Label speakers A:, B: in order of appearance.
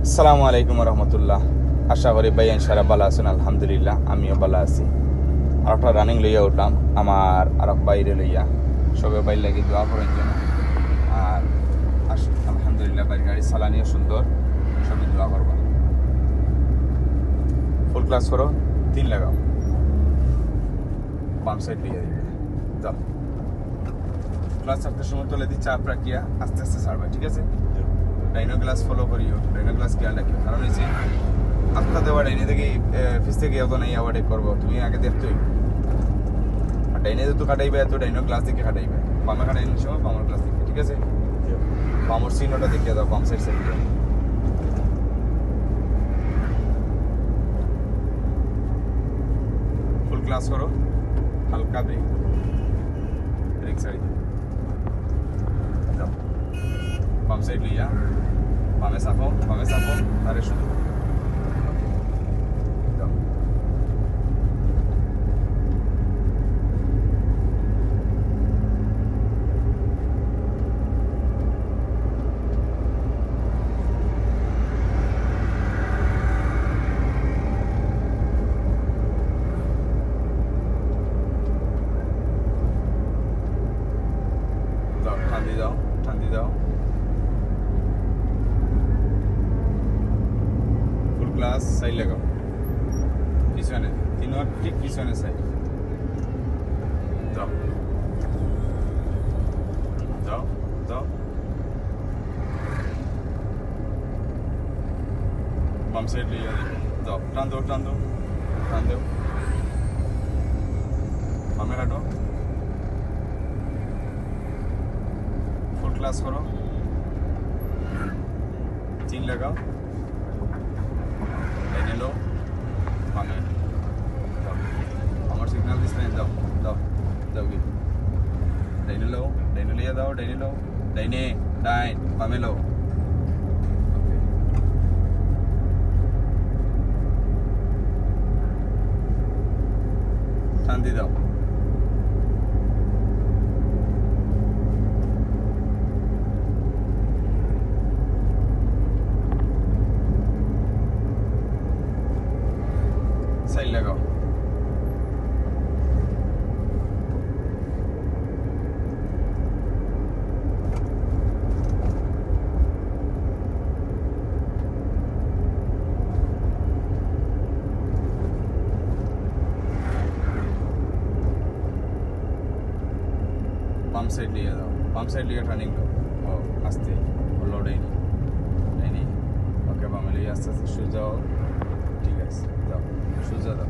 A: আসসালামু আলাইকুম রহমতুল্লাহ। আশা করি ভাই ইনশাআল্লাহ ভালো আছেন। আলহামদুলিল্লাহ আমিও ভালো আছি। আর একটা রানিং লইয়া উঠলাম আমার আর বাইরে লইয়া সবে বাইর লাগি দোয়া করেন যেন। আর আলহামদুলিল্লাহ বাইর গাড়ি চালানিও সুন্দর, সবই দোয়া করবা। ফুল ক্লাস করো, 3 লাগাও, বাম সাইড লইয়া দিবে। যাও ক্লাস ছাড়তে সময় তোলে দিয়ে চাপ রাখিয়া আস্তে আস্তে ছাড়বা, ঠিক আছে? ডাইনো গ্লাস ফলো করিও, ডাইনো গ্লাস খেয়াল রাখিও, কারণ হয়েছে আস্তা দেওয়া ডাইনে থেকে ফিস থেকে এত নাই আবার করবো, তুমি আগে দেখতেই। আর ডাইনে যেহেতু কাটাইবে এত ডাইনো গ্লাস দিকে কাটাইবে, বামে কাটাইনের সময় বামর গ্লাস দিকে, ঠিক আছে? বামর চিহ্নটা দেখিয়ে দাও, বাম সাইড সাইড ফুল ক্লাস করো, হালকা ব্রেক, ব্রেক সাইড যাও, বাম সাইড লইয়া বামে চাপো, তারে শুধু ঠান্ডি দাও, ফুল ক্লাস সাইড লাগাও, পিছনে তিনবার ঠিক পিছনে সাইড যাও যাও যাও, বাম সাইড লিয়ে যাও, টান দাও, বামে কাটো, ফুল ক্লাস করো, 3 লাগাও, ডাইনে লো, বামে যাও, আমার সিগন্যাল দিস নাই, যাও কি ডাইনে লিয়ে দাও, ডাইন বামে লো, টান দিয়ে দাও, সাইড লাগাও, বাম সাইড লিয়ে টার্নিং লো, আস্তে লো, ডাইনি ওকে, বামে লিয়ে আস্তে সোজা, ঠিক আছে, যাও সোজা যাও,